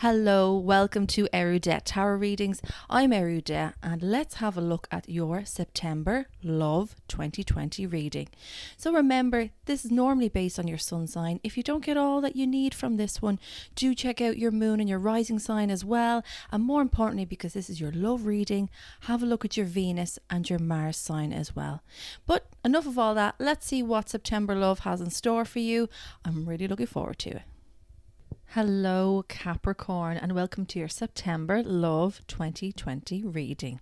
Hello, welcome to Eriu Tarot Readings. I'm Eriu and let's have a look at your September Love 2020 reading. So remember, this is normally based on your sun sign. If you don't get all that you need from this one, do check out your moon and your rising sign as well. And more importantly, because this is your love reading, have a look at your Venus and your Mars sign as well. But enough of all that. Let's see what September Love has in store for you. I'm really looking forward to it. Hello Capricorn and welcome to your September Love 2020 reading.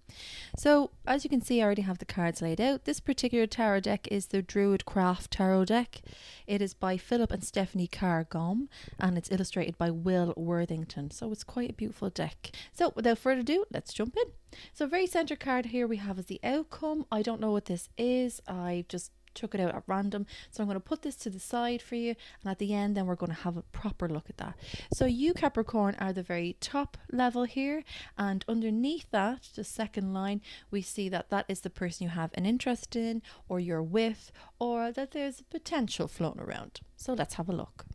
So as you can see, I already have the cards laid out. This particular tarot deck is the Druid Craft Tarot deck. It is by Phillip and Stephanie Carr Gomm and it's illustrated by Worthington. So it's quite a beautiful deck. So without further ado, let's jump in. So very center card here we have is the outcome. I don't know what this is. I just took it out at random, so I'm going to put this to the side for you, and at the end then we're going to have a proper look at that. So you Capricorn are the very top level here, and underneath that, the second line, we see that that is the person you have an interest in or you're with, or that there's potential floating around. So let's have a look.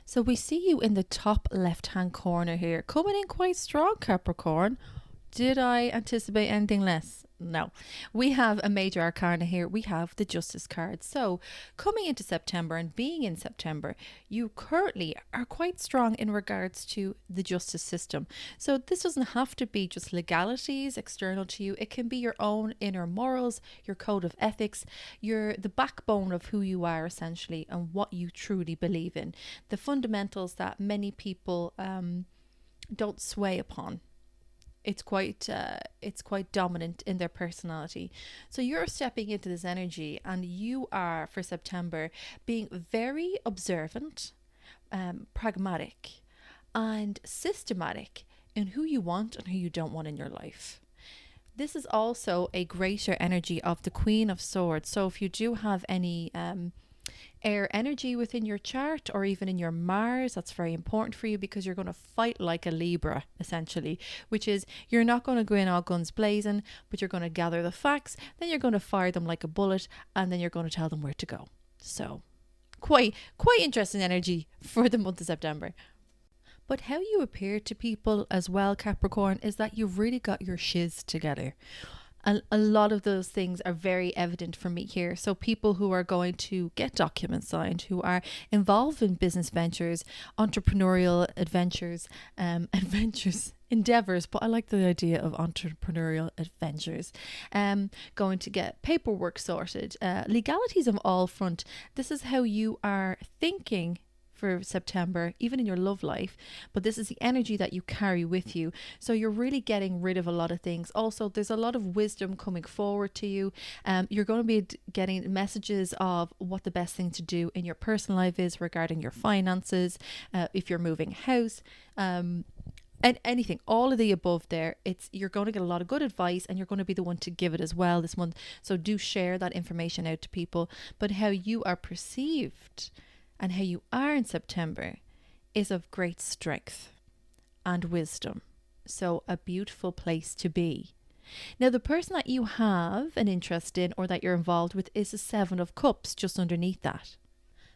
So we see you in the top left hand corner here, coming in quite strong, Capricorn. Did I anticipate anything less? No. We have a major arcana here. We have the Justice card. So coming into September and being in September, you currently are quite strong in regards to the justice system. So this doesn't have to be just legalities external to you. It can be your own inner morals, your code of ethics, the backbone of who you are essentially and what you truly believe in. The fundamentals that many people don't sway upon. It's quite dominant in their personality. So you're stepping into this energy and you are, for September, being very observant, pragmatic and systematic in who you want and who you don't want in your life. This is also a greater energy of the Queen of Swords. So if you do have any air energy within your chart or even in your Mars, that's very important for you because you're going to fight like a Libra essentially, which is you're not going to go in all guns blazing, but you're going to gather the facts, then you're going to fire them like a bullet, and then you're going to tell them where to go. So quite interesting energy for the month of September. But how you appear to people as well, Capricorn, is that you've really got your shiz together. And a lot of those things are very evident for me here. So people who are going to get documents signed, who are involved in business ventures, entrepreneurial endeavors, but I like the idea of entrepreneurial adventures, going to get paperwork sorted, legalities of all front. This is how you are thinking for September, even in your love life, but this is the energy that you carry with you. So you're really getting rid of a lot of things. Also, there's a lot of wisdom coming forward to you. You're going to be getting messages of what the best thing to do in your personal life is regarding your finances, if you're moving house, and anything, all of the above there. You're going to get a lot of good advice and you're going to be the one to give it as well this month. So do share that information out to people. But how you are perceived and how you are in September is of great strength and wisdom. So a beautiful place to be. Now, the person that you have an interest in or that you're involved with is the Seven of Cups just underneath that.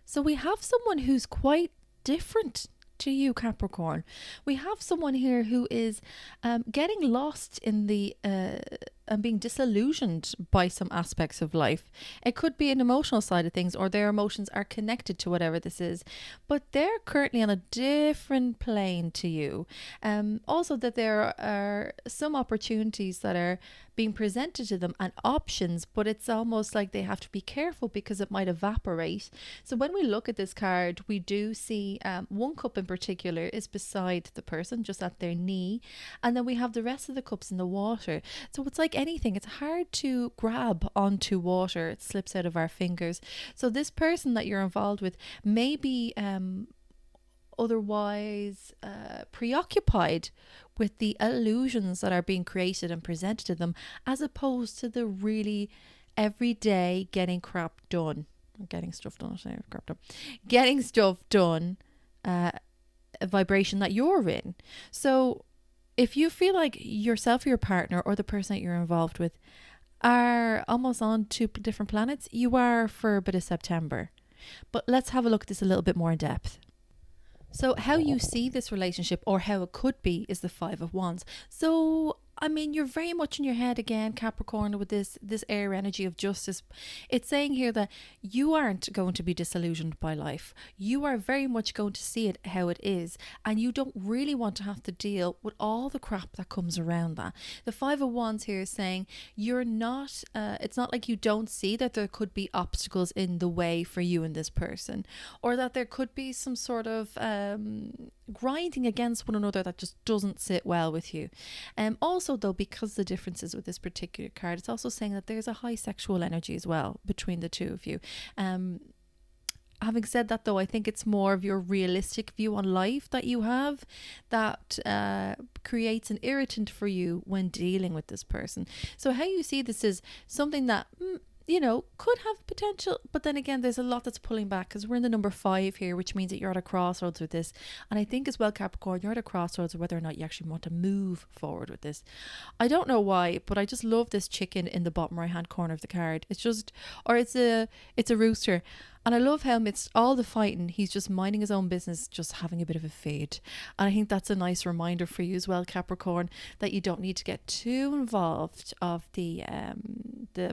So we have someone who's quite different to you, Capricorn. We have someone here who is getting lost in the and being disillusioned by some aspects of life. It could be an emotional side of things, or their emotions are connected to whatever this is, but they're currently on a different plane to you. Also that there are some opportunities that are being presented to them and options, but it's almost like they have to be careful because it might evaporate. So when we look at this card, we do see one cup in particular is beside the person, just at their knee, and then we have the rest of the cups in the water. So it's like anything, it's hard to grab onto water. It slips out of our fingers. So this person that you're involved with may be otherwise preoccupied with the illusions that are being created and presented to them, as opposed to the really everyday getting crap done. Getting stuff done, getting stuff done vibration that you're in. So if you feel like yourself or your partner or the person that you're involved with are almost on two different planets, you are for a bit of September. But let's have a look at this a little bit more in depth. So how you see this relationship, or how it could be, is the Five of Wands. So I mean, you're very much in your head again, Capricorn, with this air energy of justice. It's saying here that you aren't going to be disillusioned by life. You are very much going to see it how it is, and you don't really want to have to deal with all the crap that comes around that. The Five of Wands here is saying you're not. It's not like you don't see that there could be obstacles in the way for you and this person, or that there could be some sort of grinding against one another that just doesn't sit well with you. Also, though, because the differences with this particular card, it's also saying that there's a high sexual energy as well between the two of you. Having said that, though, I think it's more of your realistic view on life that you have that creates an irritant for you when dealing with this person. So how you see this is something that could have potential, but then again, there's a lot that's pulling back, because we're in the number 5 here, which means that you're at a crossroads with this. And I think as well, Capricorn, you're at a crossroads of whether or not you actually want to move forward with this. I don't know why, but I just love this chicken in the bottom right hand corner of the card. It's just, or it's a rooster. And I love how amidst all the fighting, he's just minding his own business, just having a bit of a fade. And I think that's a nice reminder for you as well, Capricorn, that you don't need to get too involved of the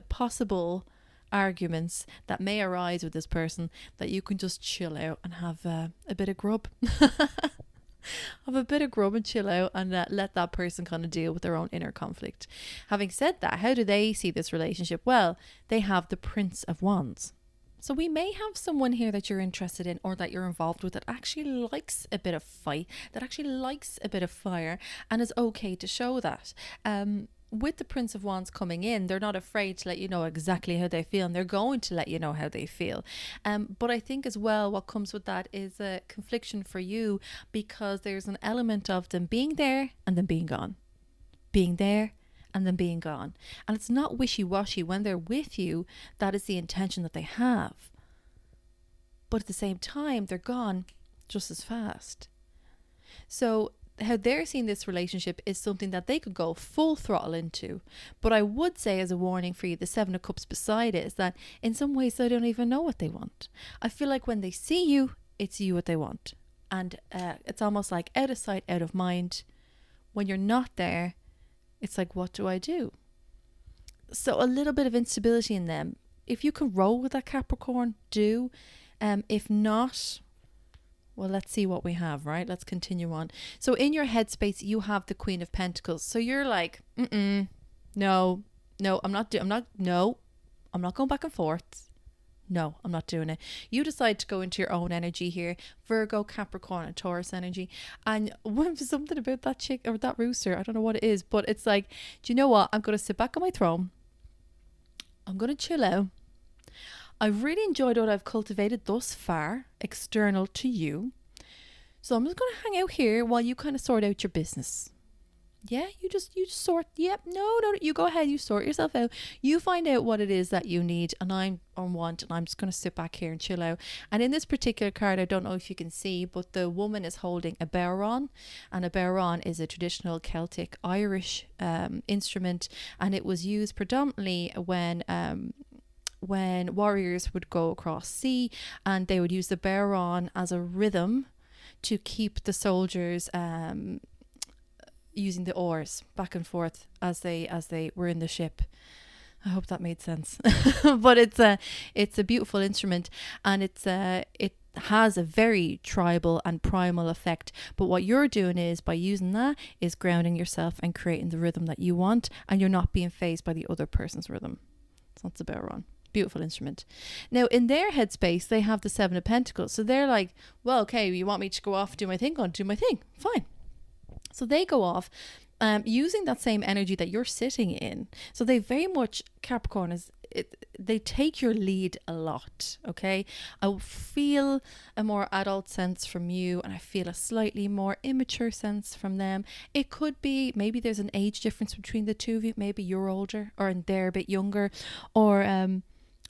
possible arguments that may arise with this person, that you can just chill out and have a bit of grub. Have a bit of grub and chill out, and let that person kind of deal with their own inner conflict. Having said that, how do they see this relationship? Well, they have the Prince of Wands. So we may have someone here that you're interested in, or that you're involved with, that actually likes a bit of fight, that actually likes a bit of fire, and is okay to show that. With the Prince of Wands coming in, they're not afraid to let you know exactly how they feel, and they're going to let you know how they feel. But I think as well, what comes with that is a confliction for you, because there's an element of them being there and then being gone. Being there and then being gone. And it's not wishy-washy. When they're with you, that is the intention that they have. But at the same time, they're gone just as fast. So how they're seeing this relationship is something that they could go full throttle into. But I would say, as a warning for you, the 7 of Cups beside it, is that in some ways they don't even know what they want. I feel like when they see you, it's you what they want. And it's almost like out of sight, out of mind. When you're not there, it's like, what do I do? So a little bit of instability in them. If you can roll with that, Capricorn, do. If not, well, let's see what we have, right? Let's continue on. So in your headspace, you have the Queen of Pentacles. So you're like, no, I'm not going back and forth. No, I'm not doing it. You decide to go into your own energy here. Virgo, Capricorn, and Taurus energy. And something about that chick or that rooster, I don't know what it is, but it's like, do you know what? I'm going to sit back on my throne. I'm going to chill out. I've really enjoyed what I've cultivated thus far, external to you. So I'm just going to hang out here while you kind of sort out your business. Yeah, you just sort. Yep, no, you go ahead, you sort yourself out. You find out what it is that you need and want, and I'm just going to sit back here and chill out. And in this particular card, I don't know if you can see, but the woman is holding a bodhrán, and a bodhrán is a traditional Celtic Irish instrument, and it was used predominantly when warriors would go across sea, and they would use the bodhrán as a rhythm to keep the soldiers using the oars back and forth as they were in the ship. I hope that made sense. But it's a beautiful instrument, and it has a very tribal and primal effect. But what you're doing is, by using that, is grounding yourself and creating the rhythm that you want, and you're not being phased by the other person's rhythm. So that's a bodhrán. Beautiful instrument. Now, in their headspace, they have the 7 of Pentacles. So they're like, well, okay, you want me to go off and do my thing? Go and do my thing. Fine. So they go off using that same energy that you're sitting in. So they very much, Capricorn, they take your lead a lot, okay? I feel a more adult sense from you, and I feel a slightly more immature sense from them. It could be, maybe there's an age difference between the two of you. Maybe you're older, or they're a bit younger, or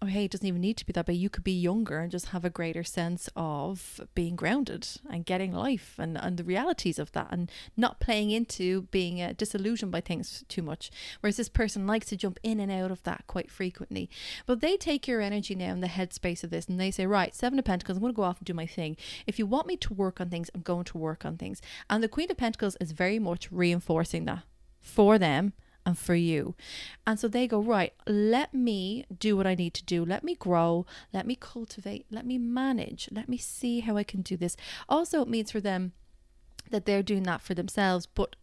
oh, hey, it doesn't even need to be that way. You could be younger and just have a greater sense of being grounded and getting life and the realities of that, and not playing into being disillusioned by things too much. Whereas this person likes to jump in and out of that quite frequently. But they take your energy now in the headspace of this and they say, right, Seven of Pentacles, I'm going to go off and do my thing. If you want me to work on things, I'm going to work on things. And the Queen of Pentacles is very much reinforcing that for them and for you. And so they go, right, let me do what I need to do. Let me grow. Let me cultivate. Let me manage. Let me see how I can do this. Also, it means for them that they're doing that for themselves, but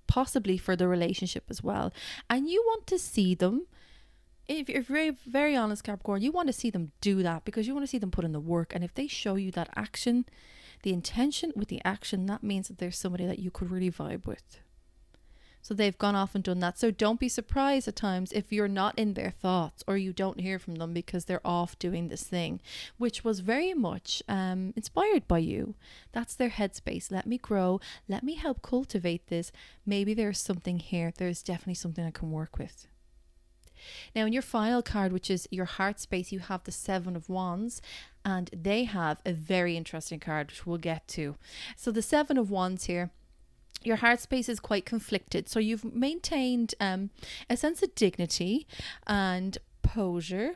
possibly for the relationship as well. And you want to see them, if you're very, very honest, Capricorn, you want to see them do that because you want to see them put in the work. And if they show you that action, the intention with the action, that means that there's somebody that you could really vibe with. So they've gone off and done that. So don't be surprised at times if you're not in their thoughts or you don't hear from them because they're off doing this thing, which was very much inspired by you. That's their headspace. Let me grow. Let me help cultivate this. Maybe there's something here. There's definitely something I can work with. Now in your final card, which is your heart space, you have the Seven of Wands, and they have a very interesting card, which we'll get to. So the Seven of Wands here, your heart space is quite conflicted. So you've maintained a sense of dignity and posure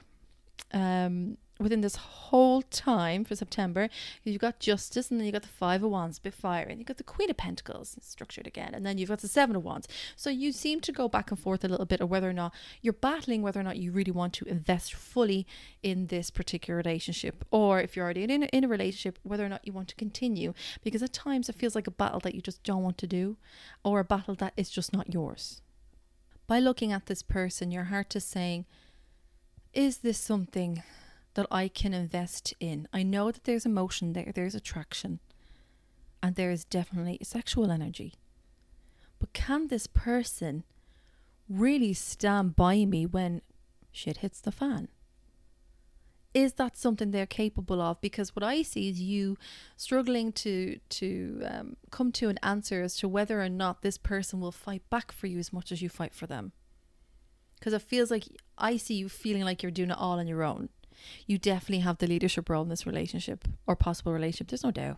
within this whole time for September. You've got Justice, and then you've got the Five of Wands, a bit fiery, and you've got the Queen of Pentacles, structured again, and then you've got the Seven of Wands. So you seem to go back and forth a little bit of whether or not you're battling whether or not you really want to invest fully in this particular relationship, or if you're already in a relationship, whether or not you want to continue, because at times it feels like a battle that you just don't want to do, or a battle that is just not yours. By looking at this person, your heart is saying, is this something that I can invest in? I know that there's emotion there, there's attraction, and there is definitely sexual energy. But can this person really stand by me when shit hits the fan? Is that something they're capable of? Because what I see is you struggling to come to an answer as to whether or not this person will fight back for you as much as you fight for them. Because it feels like I see you feeling like you're doing it all on your own. You definitely have the leadership role in this relationship or possible relationship. There's no doubt.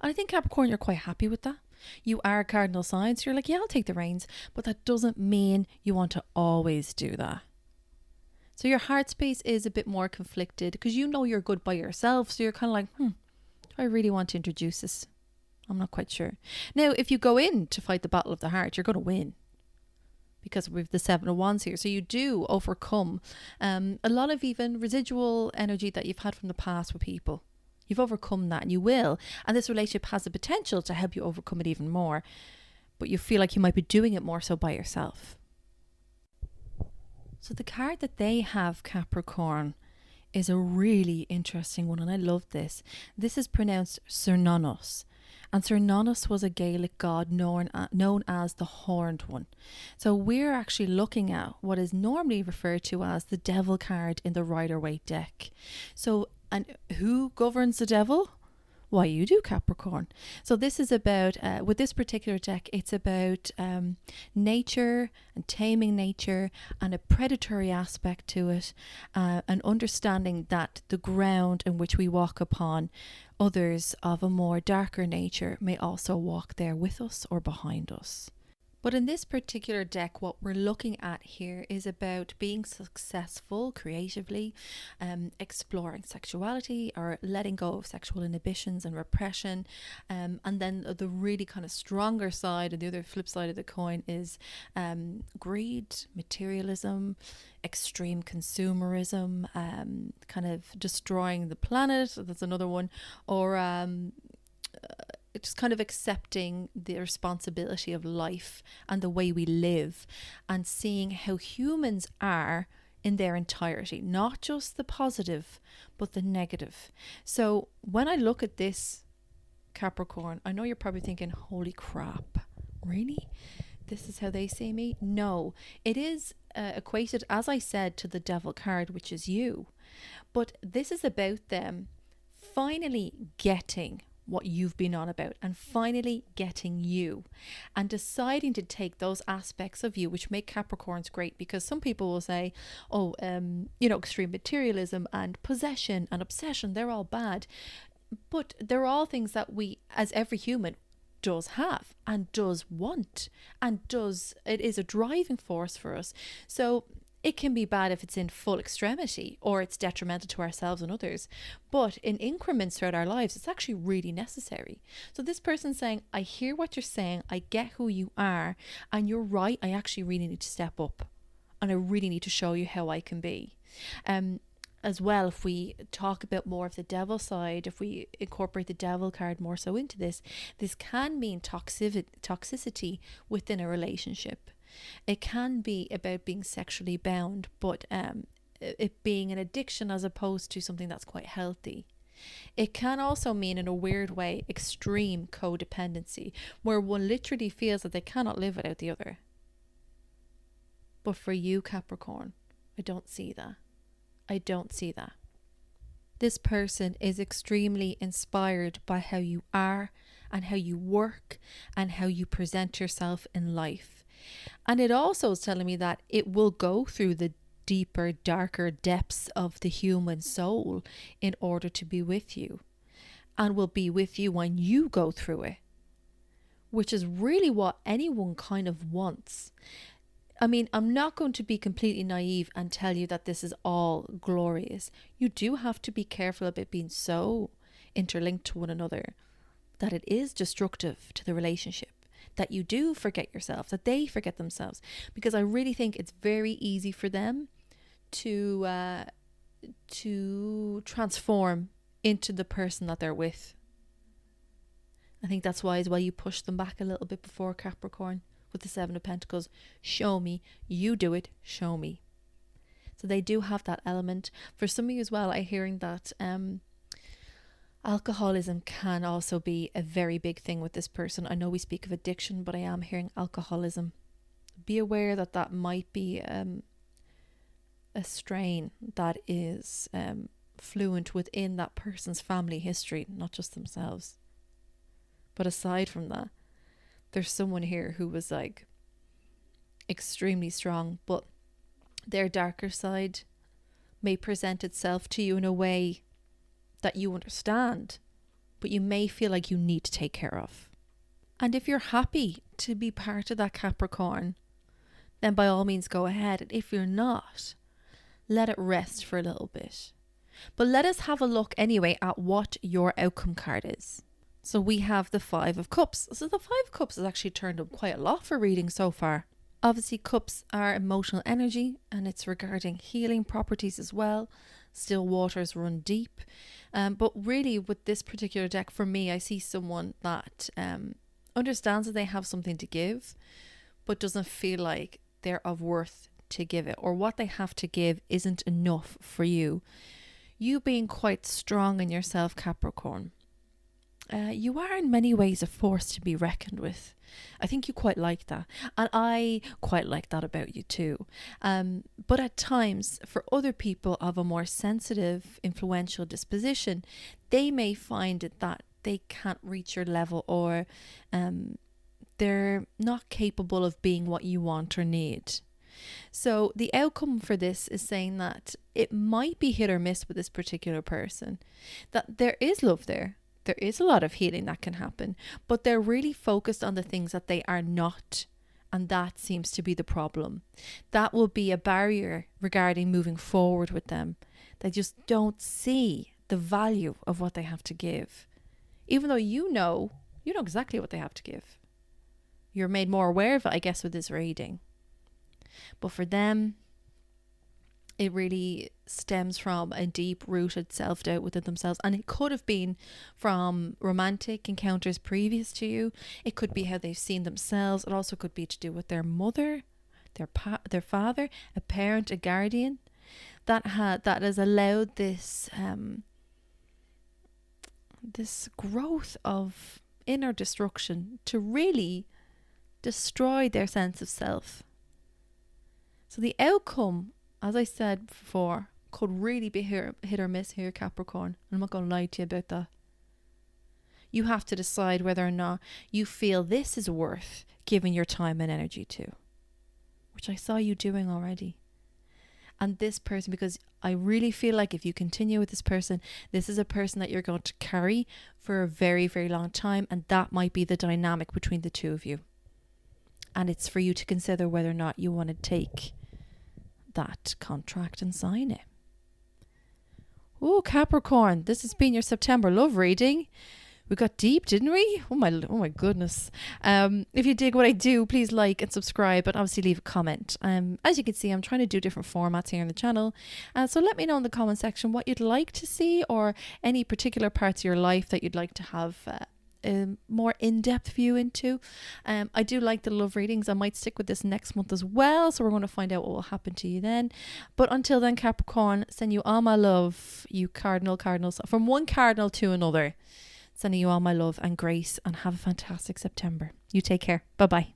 And I think Capricorn, you're quite happy with that. You are a cardinal sign, so you're like, yeah, I'll take the reins. But that doesn't mean you want to always do that. So your heart space is a bit more conflicted because you know you're good by yourself. So you're kind of like, do I really want to introduce this? I'm not quite sure. Now, if you go in to fight the battle of the heart, you're going to win, because we have the Seven of Wands here. So you do overcome a lot of even residual energy that you've had from the past with people. You've overcome that, and you will. And this relationship has the potential to help you overcome it even more. But you feel like you might be doing it more so by yourself. So the card that they have, Capricorn, is a really interesting one. And I love this. This is pronounced Cernunnos. And Cernunnos was a Gaelic god known as the Horned One. So we're actually looking at what is normally referred to as the Devil card in the Rider-Waite deck. So, and who governs the Devil? Why, you do, Capricorn. So this is about, with this particular deck, it's about nature and taming nature and a predatory aspect to it, and understanding that the ground in which we walk upon, others of a more darker nature may also walk there with us or behind us. But in this particular deck, what we're looking at here is about being successful creatively, exploring sexuality or letting go of sexual inhibitions and repression. And then the really kind of stronger side, and the other flip side of the coin, is greed, materialism, extreme consumerism, kind of destroying the planet. That's another one. Or just kind of accepting the responsibility of life and the way we live, and seeing how humans are in their entirety, not just the positive, but the negative. So when I look at this, Capricorn, I know you're probably thinking, holy crap, really? This is how they see me? No, it is equated, as I said, to the Devil card, which is you. But this is about them finally getting what you've been on about, and finally getting you and deciding to take those aspects of you which make Capricorns great. Because some people will say, oh, extreme materialism and possession and obsession, they're all bad. But they're all things that we, as every human, does have and does want and it is a driving force for us. So it can be bad if it's in full extremity or it's detrimental to ourselves and others. But in increments throughout our lives, it's actually really necessary. So this person's saying, I hear what you're saying, I get who you are, and you're right, I actually really need to step up and I really need to show you how I can be. As well, if we talk a bit more of the devil side, if we incorporate the devil card more so into this can mean toxicity within a relationship. It can be about being sexually bound, but it being an addiction as opposed to something that's quite healthy. It can also mean, in a weird way, extreme codependency, where one literally feels that they cannot live without the other. But for you, Capricorn, I don't see that. I don't see that. This person is extremely inspired by how you are and how you work and how you present yourself in life. And it also is telling me that it will go through the deeper, darker depths of the human soul in order to be with you, and will be with you when you go through it, which is really what anyone kind of wants. I mean, I'm not going to be completely naive and tell you that this is all glorious. You do have to be careful about being so interlinked to one another that it is destructive to the relationship, that you do forget yourself, that they forget themselves. Because I really think it's very easy for them to transform into the person that they're with. I think that's why as well you push them back a little bit before, Capricorn, with the Seven of Pentacles. Show me, you do it, show me. So they do have that element. For some of you as well, I'm hearing that alcoholism can also be a very big thing with this person. I know we speak of addiction, but I am hearing alcoholism. Be aware that that might be a strain that is fluent within that person's family history, not just themselves. But aside from that, there's someone here who was like extremely strong, but their darker side may present itself to you in a way that you understand, but you may feel like you need to take care of. And if you're happy to be part of that, Capricorn, then by all means go ahead. And if you're not, let it rest for a little bit. But let us have a look anyway at what your outcome card is. So we have the Five of Cups. So the Five of Cups has actually turned up quite a lot for reading so far. Obviously, cups are emotional energy, and it's regarding healing properties as well. Still waters run deep. But really with this particular deck, for me, I see someone that understands that they have something to give, but doesn't feel like they're of worth to give it, or what they have to give isn't enough for you. You being quite strong in yourself, Capricorn. You are in many ways a force to be reckoned with. I think you quite like that. And I quite like that about you too. But at times, for other people of a more sensitive, influential disposition, they may find that they can't reach your level, or they're not capable of being what you want or need. So the outcome for this is saying that it might be hit or miss with this particular person, that there is love there. There is a lot of healing that can happen, but they're really focused on the things that they are not. And that seems to be the problem. That will be a barrier regarding moving forward with them. They just don't see the value of what they have to give. Even though you know exactly what they have to give. You're made more aware of it, I guess, with this reading. But for them, it really stems from a deep-rooted self-doubt within themselves. And it could have been from romantic encounters previous to you. It could be how they've seen themselves. It also could be to do with their mother, their father, a parent, a guardian, that has allowed this this growth of inner destruction to really destroy their sense of self. So the outcome, as I said before, could really be hit or miss here, Capricorn. I'm not going to lie to you about that. You have to decide whether or not you feel this is worth giving your time and energy to, which I saw you doing already. And this person, because I really feel like if you continue with this person, this is a person that you're going to carry for a very, very long time. And that might be the dynamic between the two of you. And it's for you to consider whether or not you want to take that contract and sign it. Oh, Capricorn, this has been your September love reading. We got deep, didn't we? Oh my goodness. If you dig what I do, please like and subscribe, but obviously leave a comment. As you can see, I'm trying to do different formats here on the channel. So let me know in the comment section what you'd like to see, or any particular parts of your life that you'd like to have a more in-depth view into. I do like the love readings. I might stick with this next month as well, so we're going to find out what will happen to you then. But until then, Capricorn, send you all my love, you cardinals, from one cardinal to another. Sending you all my love and grace, and have a fantastic September. You take care. Bye-bye.